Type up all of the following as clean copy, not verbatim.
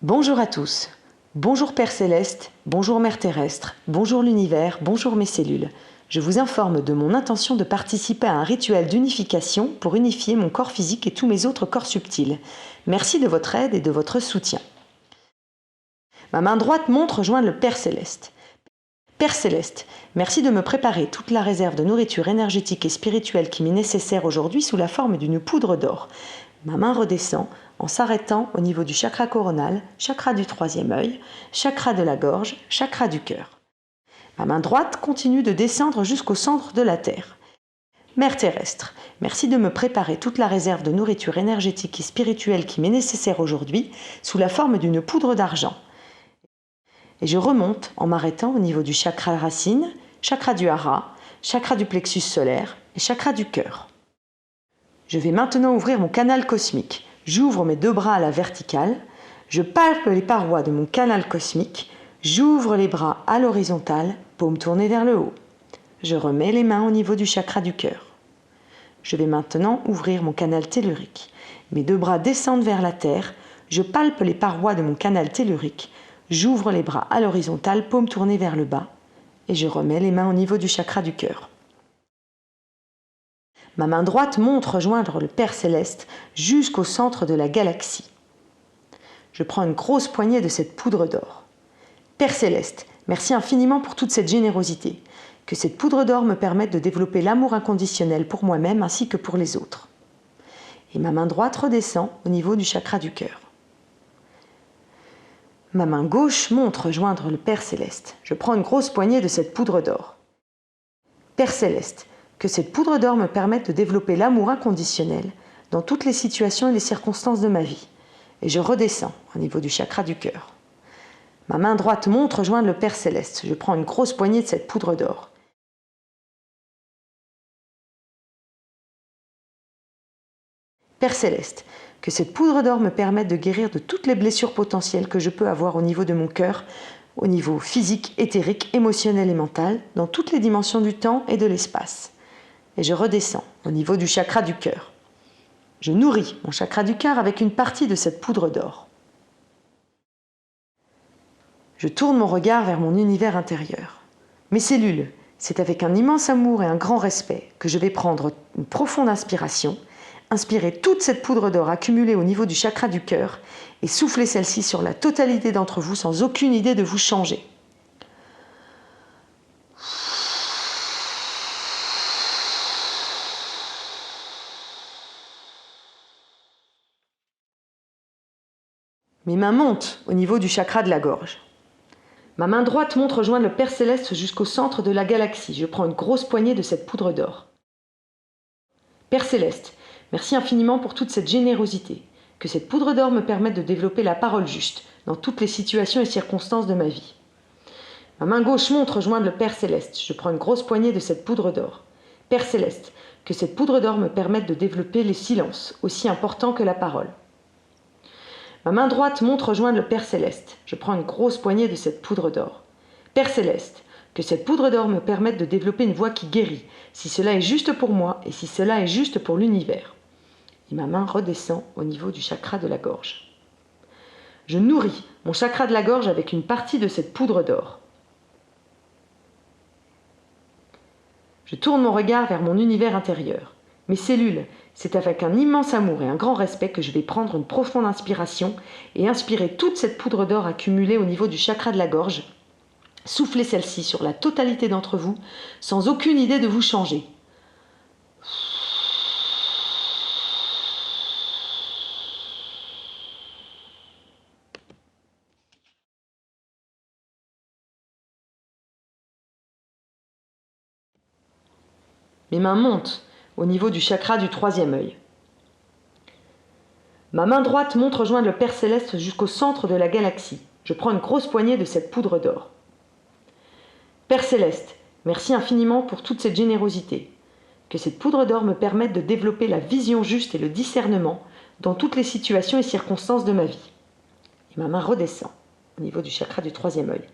Bonjour à tous. Bonjour Père Céleste, bonjour Mère Terrestre, bonjour l'univers, bonjour mes cellules. Je vous informe de mon intention de participer à un rituel d'unification pour unifier mon corps physique et tous mes autres corps subtils. Merci de votre aide et de votre soutien. Ma main droite montre rejoindre le Père Céleste. Père Céleste, merci de me préparer toute la réserve de nourriture énergétique et spirituelle qui m'est nécessaire aujourd'hui sous la forme d'une poudre d'or. Ma main redescend en s'arrêtant au niveau du chakra coronal, chakra du troisième œil, chakra de la gorge, chakra du cœur. Ma main droite continue de descendre jusqu'au centre de la Terre. Mère terrestre, merci de me préparer toute la réserve de nourriture énergétique et spirituelle qui m'est nécessaire aujourd'hui sous la forme d'une poudre d'argent. Et je remonte en m'arrêtant au niveau du chakra racine, chakra du hara, chakra du plexus solaire et chakra du cœur. Je vais maintenant ouvrir mon canal cosmique. J'ouvre mes deux bras à la verticale, je palpe les parois de mon canal cosmique, j'ouvre les bras à l'horizontale, paume tournée vers le haut. Je remets les mains au niveau du chakra du cœur. Je vais maintenant ouvrir mon canal tellurique. Mes deux bras descendent vers la terre, je palpe les parois de mon canal tellurique, j'ouvre les bras à l'horizontale, paume tournée vers le bas, et je remets les mains au niveau du chakra du cœur. Ma main droite monte rejoindre le Père Céleste jusqu'au centre de la galaxie. Je prends une grosse poignée de cette poudre d'or. Père Céleste, merci infiniment pour toute cette générosité. Que cette poudre d'or me permette de développer l'amour inconditionnel pour moi-même ainsi que pour les autres. Et ma main droite redescend au niveau du chakra du cœur. Ma main gauche monte rejoindre le Père Céleste. Je prends une grosse poignée de cette poudre d'or. Père Céleste, que cette poudre d'or me permette de développer l'amour inconditionnel dans toutes les situations et les circonstances de ma vie. Et je redescends au niveau du chakra du cœur. Ma main droite monte rejoindre le Père Céleste. Je prends une grosse poignée de cette poudre d'or. Père Céleste, que cette poudre d'or me permette de guérir de toutes les blessures potentielles que je peux avoir au niveau de mon cœur, au niveau physique, éthérique, émotionnel et mental, dans toutes les dimensions du temps et de l'espace. Et je redescends au niveau du chakra du cœur. Je nourris mon chakra du cœur avec une partie de cette poudre d'or. Je tourne mon regard vers mon univers intérieur. Mes cellules, c'est avec un immense amour et un grand respect que je vais prendre une profonde inspiration, inspirer toute cette poudre d'or accumulée au niveau du chakra du cœur et souffler celle-ci sur la totalité d'entre vous sans aucune idée de vous changer. Mes mains montent au niveau du chakra de la gorge. Ma main droite monte rejoindre le Père Céleste jusqu'au centre de la galaxie. Je prends une grosse poignée de cette poudre d'or. Père Céleste, merci infiniment pour toute cette générosité. Que cette poudre d'or me permette de développer la parole juste dans toutes les situations et circonstances de ma vie. Ma main gauche monte rejoindre le Père Céleste. Je prends une grosse poignée de cette poudre d'or. Père Céleste, que cette poudre d'or me permette de développer les silences, aussi importants que la parole. Ma main droite monte rejoindre le Père Céleste. Je prends une grosse poignée de cette poudre d'or. Père Céleste, que cette poudre d'or me permette de développer une voix qui guérit, si cela est juste pour moi et si cela est juste pour l'univers. Et ma main redescend au niveau du chakra de la gorge. Je nourris mon chakra de la gorge avec une partie de cette poudre d'or. Je tourne mon regard vers mon univers intérieur. Mes cellules, c'est avec un immense amour et un grand respect que je vais prendre une profonde inspiration et inspirer toute cette poudre d'or accumulée au niveau du chakra de la gorge. Soufflez celle-ci sur la totalité d'entre vous, sans aucune idée de vous changer. Mes mains montent au niveau du chakra du troisième œil. Ma main droite monte rejoindre le Père Céleste jusqu'au centre de la galaxie. Je prends une grosse poignée de cette poudre d'or. Père Céleste, merci infiniment pour toute cette générosité. Que cette poudre d'or me permette de développer la vision juste et le discernement dans toutes les situations et circonstances de ma vie. Et ma main redescend au niveau du chakra du troisième œil.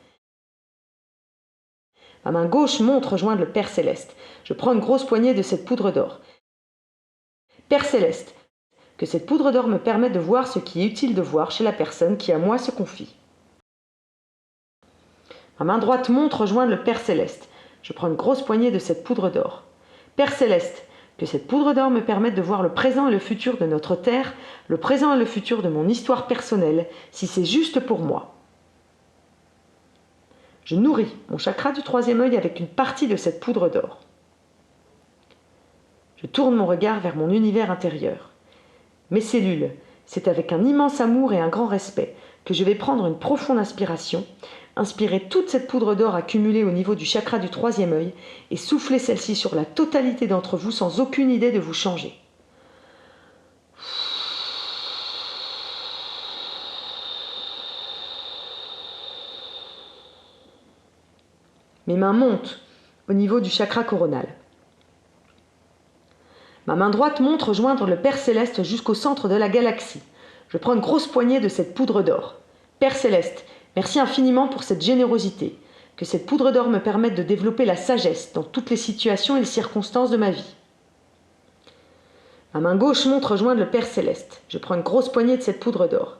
Ma main gauche monte rejoindre le Père Céleste. Je prends une grosse poignée de cette poudre d'or. Père Céleste, que cette poudre d'or me permette de voir ce qui est utile de voir chez la personne qui à moi se confie. Ma main droite monte rejoindre le Père Céleste. Je prends une grosse poignée de cette poudre d'or. Père Céleste, que cette poudre d'or me permette de voir le présent et le futur de notre terre, le présent et le futur de mon histoire personnelle, si c'est juste pour moi. Je nourris mon chakra du troisième œil avec une partie de cette poudre d'or. Je tourne mon regard vers mon univers intérieur. Mes cellules, c'est avec un immense amour et un grand respect que je vais prendre une profonde inspiration, inspirer toute cette poudre d'or accumulée au niveau du chakra du troisième œil et souffler celle-ci sur la totalité d'entre vous sans aucune idée de vous changer. Mes mains montent au niveau du chakra coronal. Ma main droite monte rejoindre le Père Céleste jusqu'au centre de la galaxie. Je prends une grosse poignée de cette poudre d'or. Père Céleste, merci infiniment pour cette générosité. Que cette poudre d'or me permette de développer la sagesse dans toutes les situations et les circonstances de ma vie. Ma main gauche monte rejoindre le Père Céleste. Je prends une grosse poignée de cette poudre d'or.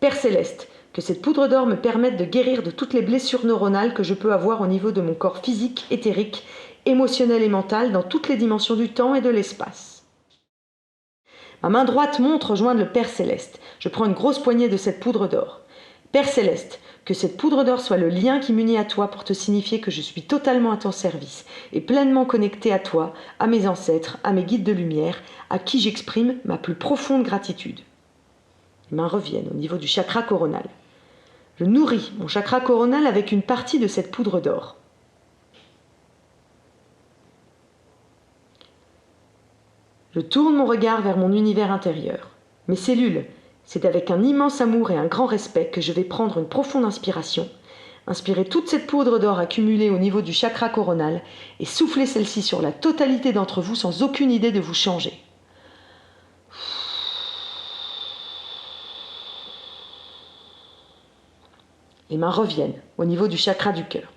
Père Céleste, que cette poudre d'or me permette de guérir de toutes les blessures neuronales que je peux avoir au niveau de mon corps physique, éthérique, émotionnel et mental dans toutes les dimensions du temps et de l'espace. Ma main droite monte rejoindre le Père Céleste. Je prends une grosse poignée de cette poudre d'or. Père Céleste, que cette poudre d'or soit le lien qui m'unit à toi pour te signifier que je suis totalement à ton service et pleinement connecté à toi, à mes ancêtres, à mes guides de lumière, à qui j'exprime ma plus profonde gratitude. Les mains reviennent au niveau du chakra coronal. Je nourris mon chakra coronal avec une partie de cette poudre d'or. Je tourne mon regard vers mon univers intérieur. Mes cellules, c'est avec un immense amour et un grand respect que je vais prendre une profonde inspiration, inspirer toute cette poudre d'or accumulée au niveau du chakra coronal et souffler celle-ci sur la totalité d'entre vous sans aucune idée de vous changer. Les mains reviennent au niveau du chakra du cœur.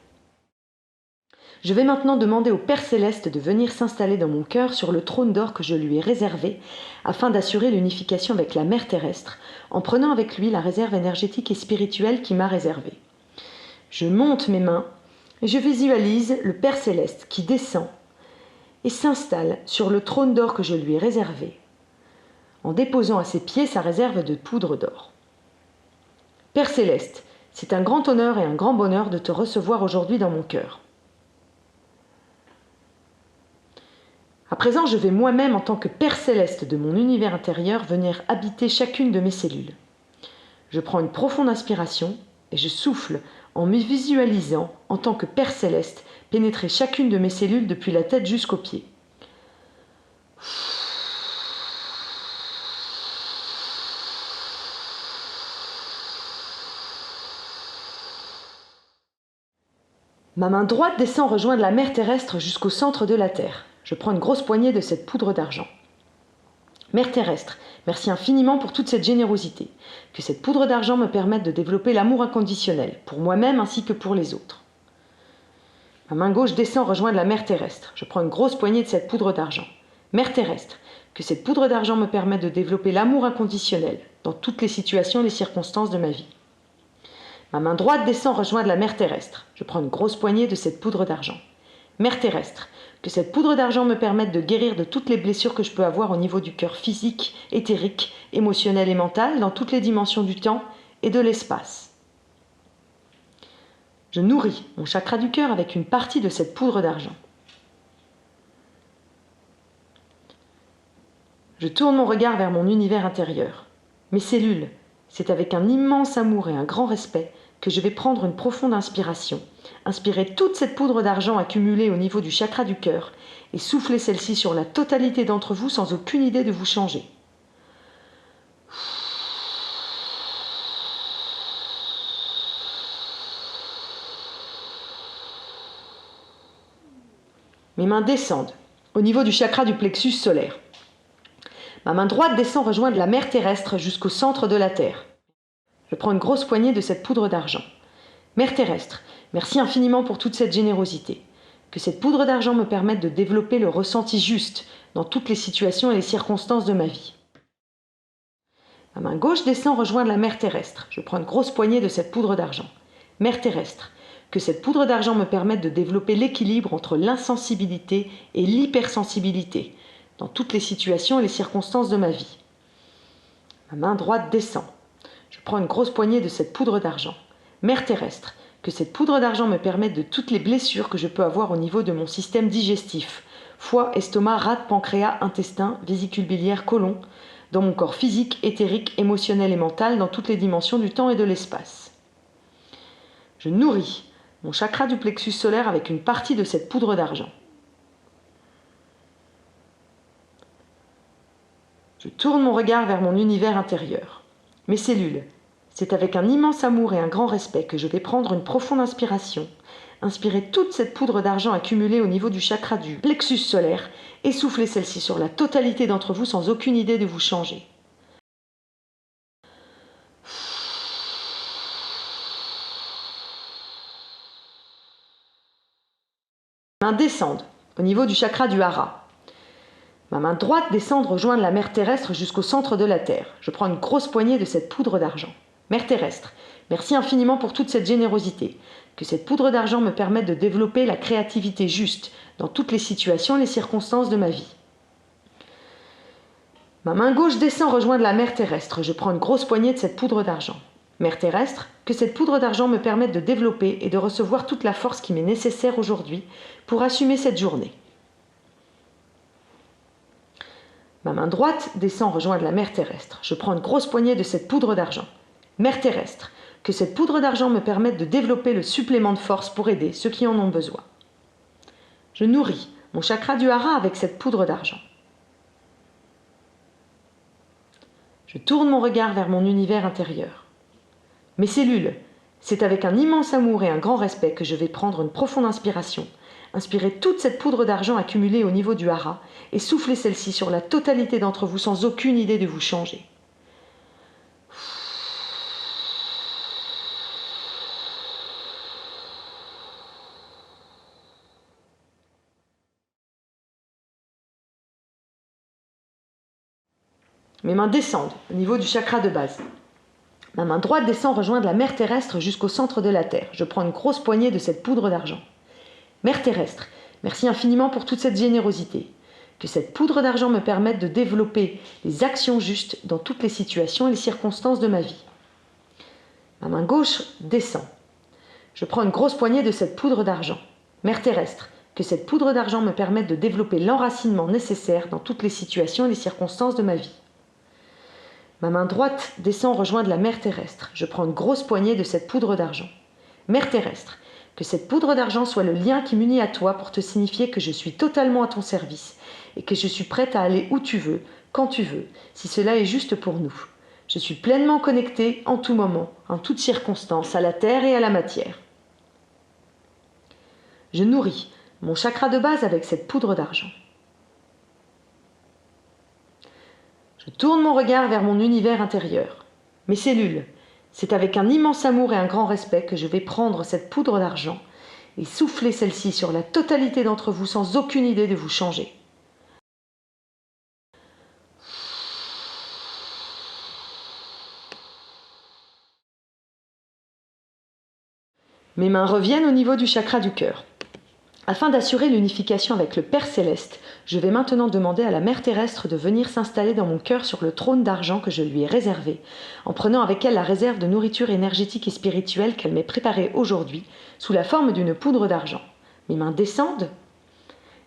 Je vais maintenant demander au Père Céleste de venir s'installer dans mon cœur sur le trône d'or que je lui ai réservé afin d'assurer l'unification avec la Mère terrestre en prenant avec lui la réserve énergétique et spirituelle qu'il m'a réservée. Je monte mes mains et je visualise le Père Céleste qui descend et s'installe sur le trône d'or que je lui ai réservé en déposant à ses pieds sa réserve de poudre d'or. Père Céleste, c'est un grand honneur et un grand bonheur de te recevoir aujourd'hui dans mon cœur. À présent, je vais moi-même, en tant que Père Céleste de mon univers intérieur, venir habiter chacune de mes cellules. Je prends une profonde inspiration et je souffle en me visualisant, en tant que Père Céleste, pénétrer chacune de mes cellules depuis la tête jusqu'aux pieds. Ma main droite descend rejoindre la Mère terrestre jusqu'au centre de la Terre. Je prends une grosse poignée de cette poudre d'argent. Mère terrestre, merci infiniment pour toute cette générosité. Que cette poudre d'argent me permette de développer l'amour inconditionnel, pour moi-même ainsi que pour les autres. Ma main gauche descend rejoindre la Mère terrestre. Je prends une grosse poignée de cette poudre d'argent. Mère terrestre, que cette poudre d'argent me permette de développer l'amour inconditionnel dans toutes les situations et les circonstances de ma vie. Ma main droite descend rejoindre la Mère terrestre. Je prends une grosse poignée de cette poudre d'argent. Mère terrestre, que cette poudre d'argent me permette de guérir de toutes les blessures que je peux avoir au niveau du cœur physique, éthérique, émotionnel et mental, dans toutes les dimensions du temps et de l'espace. Je nourris mon chakra du cœur avec une partie de cette poudre d'argent. Je tourne mon regard vers mon univers intérieur. Mes cellules, c'est avec un immense amour et un grand respect que je vais prendre une profonde inspiration, inspirer toute cette poudre d'argent accumulée au niveau du chakra du cœur et souffler celle-ci sur la totalité d'entre vous sans aucune idée de vous changer. Mes mains descendent au niveau du chakra du plexus solaire. Ma main droite descend rejoindre la Mère terrestre jusqu'au centre de la Terre. Je prends une grosse poignée de cette poudre d'argent. Mère terrestre, merci infiniment pour toute cette générosité. Que cette poudre d'argent me permette de développer le ressenti juste dans toutes les situations et les circonstances de ma vie. Ma main gauche descend rejoindre la mer terrestre. Je prends une grosse poignée de cette poudre d'argent. Mer terrestre. Que cette poudre d'argent me permette de développer l'équilibre entre l'insensibilité et l'hypersensibilité dans toutes les situations et les circonstances de ma vie. Ma main droite descend. Je prends une grosse poignée de cette poudre d'argent. Mer terrestre. Que cette poudre d'argent me permette de toutes les blessures que je peux avoir au niveau de mon système digestif. Foie, estomac, rate, pancréas, intestin, vésicule biliaire, côlon, dans mon corps physique, éthérique, émotionnel et mental, dans toutes les dimensions du temps et de l'espace. Je nourris mon chakra du plexus solaire avec une partie de cette poudre d'argent. Je tourne mon regard vers mon univers intérieur. Mes cellules. C'est avec un immense amour et un grand respect que je vais prendre une profonde inspiration, inspirer toute cette poudre d'argent accumulée au niveau du chakra du plexus solaire et souffler celle-ci sur la totalité d'entre vous sans aucune idée de vous changer. Mes mains descendent au niveau du chakra du hara. Ma main droite descend rejoindre la mer terrestre jusqu'au centre de la Terre. Je prends une grosse poignée de cette poudre d'argent. Mer terrestre, merci infiniment pour toute cette générosité. Que cette poudre d'argent me permette de développer la créativité juste dans toutes les situations et les circonstances de ma vie. Ma main gauche descend rejoindre la mer terrestre. Je prends une grosse poignée de cette poudre d'argent. Mer terrestre, que cette poudre d'argent me permette de développer et de recevoir toute la force qui m'est nécessaire aujourd'hui pour assumer cette journée. Ma main droite descend rejoindre la mer terrestre. Je prends une grosse poignée de cette poudre d'argent. Mer terrestre, que cette poudre d'argent me permette de développer le supplément de force pour aider ceux qui en ont besoin. Je nourris mon chakra du hara avec cette poudre d'argent. Je tourne mon regard vers mon univers intérieur. Mes cellules, c'est avec un immense amour et un grand respect que je vais prendre une profonde inspiration, inspirer toute cette poudre d'argent accumulée au niveau du hara et souffler celle-ci sur la totalité d'entre vous sans aucune idée de vous changer. Mes mains descendent au niveau du chakra de base. Ma main droite descend rejoindre la mer terrestre jusqu'au centre de la Terre. Je prends une grosse poignée de cette poudre d'argent. Mer terrestre, merci infiniment pour toute cette générosité. Que cette poudre d'argent me permette de développer les actions justes dans toutes les situations et les circonstances de ma vie. Ma main gauche descend. Je prends une grosse poignée de cette poudre d'argent. Mer terrestre, que cette poudre d'argent me permette de développer l'enracinement nécessaire dans toutes les situations et les circonstances de ma vie. Ma main droite descend rejoindre la mer terrestre. Je prends une grosse poignée de cette poudre d'argent. Mer terrestre, que cette poudre d'argent soit le lien qui m'unit à toi pour te signifier que je suis totalement à ton service et que je suis prête à aller où tu veux, quand tu veux, si cela est juste pour nous. Je suis pleinement connectée en tout moment, en toutes circonstances, à la terre et à la matière. Je nourris mon chakra de base avec cette poudre d'argent. Je tourne mon regard vers mon univers intérieur. Mes cellules, c'est avec un immense amour et un grand respect que je vais prendre cette poudre d'argent et souffler celle-ci sur la totalité d'entre vous sans aucune idée de vous changer. Mes mains reviennent au niveau du chakra du cœur. Afin d'assurer l'unification avec le Père Céleste, je vais maintenant demander à la Mère Terrestre de venir s'installer dans mon cœur sur le trône d'argent que je lui ai réservé, en prenant avec elle la réserve de nourriture énergétique et spirituelle qu'elle m'ait préparée aujourd'hui, sous la forme d'une poudre d'argent. Mes mains descendent,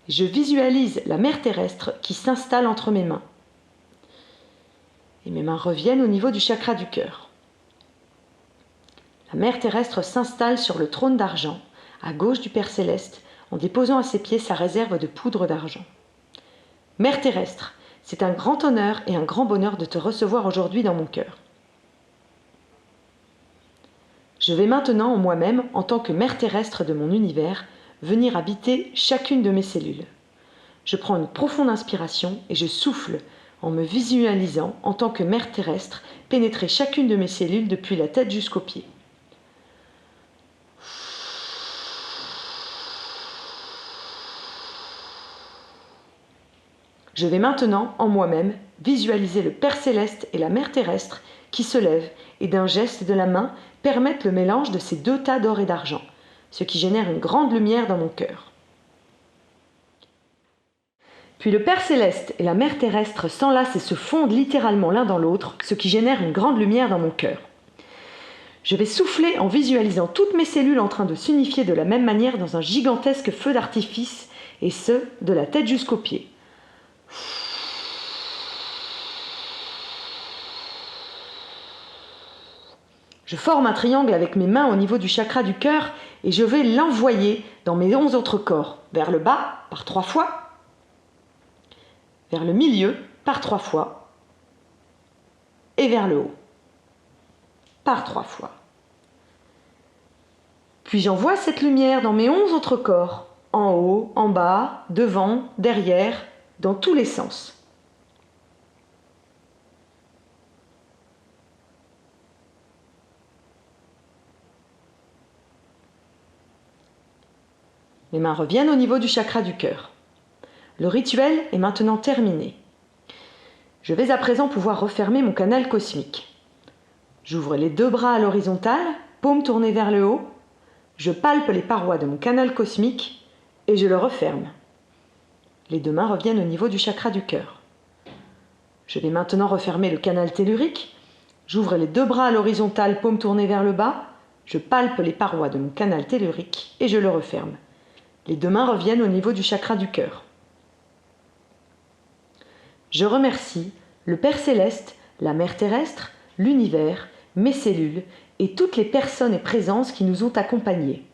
et je visualise la Mère Terrestre qui s'installe entre mes mains. Et mes mains reviennent au niveau du chakra du cœur. La Mère Terrestre s'installe sur le trône d'argent, à gauche du Père Céleste, en déposant à ses pieds sa réserve de poudre d'argent. Mère terrestre, c'est un grand honneur et un grand bonheur de te recevoir aujourd'hui dans mon cœur. Je vais maintenant en moi-même, en tant que mère terrestre de mon univers, venir habiter chacune de mes cellules. Je prends une profonde inspiration et je souffle en me visualisant en tant que mère terrestre pénétrer chacune de mes cellules depuis la tête jusqu'aux pieds. Je vais maintenant, en moi-même, visualisez le Père Céleste et la Mère Terrestre qui se lèvent et d'un geste de la main permettent le mélange de ces deux tas d'or et d'argent, ce qui génère une grande lumière dans mon cœur. Puis le Père Céleste et la Mère Terrestre s'enlacent et se fondent littéralement l'un dans l'autre, ce qui génère une grande lumière dans mon cœur. Je vais souffler en visualisant toutes mes cellules en train de s'unifier de la même manière dans un gigantesque feu d'artifice, et ce, de la tête jusqu'aux pieds. Je forme un triangle avec mes mains au niveau du chakra du cœur et je vais l'envoyer dans mes 11 autres corps, vers le bas par 3 fois, vers le milieu par 3 fois et vers le haut par 3 fois. Puis j'envoie cette lumière dans mes 11 autres corps, en haut, en bas, devant, derrière, dans tous les sens. Mes mains reviennent au niveau du chakra du cœur. Le rituel est maintenant terminé. Je vais à présent pouvoir refermer mon canal cosmique. J'ouvre les 2 bras à l'horizontale, paume tournée vers le haut. Je palpe les parois de mon canal cosmique et je le referme. Les 2 mains reviennent au niveau du chakra du cœur. Je vais maintenant refermer le canal tellurique. J'ouvre les 2 bras à l'horizontale, paume tournée vers le bas. Je palpe les parois de mon canal tellurique et je le referme. Les 2 mains reviennent au niveau du chakra du cœur. Je remercie le Père Céleste, la Mère Terrestre, l'univers, mes cellules et toutes les personnes et présences qui nous ont accompagnés.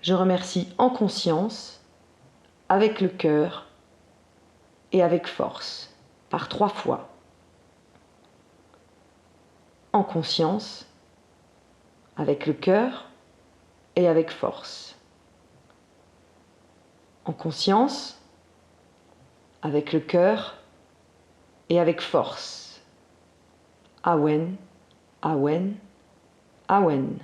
Je remercie en conscience, avec le cœur et avec force, par 3 fois. En conscience, avec le cœur et avec force. En conscience, avec le cœur et avec force. Awen, Awen, Awen.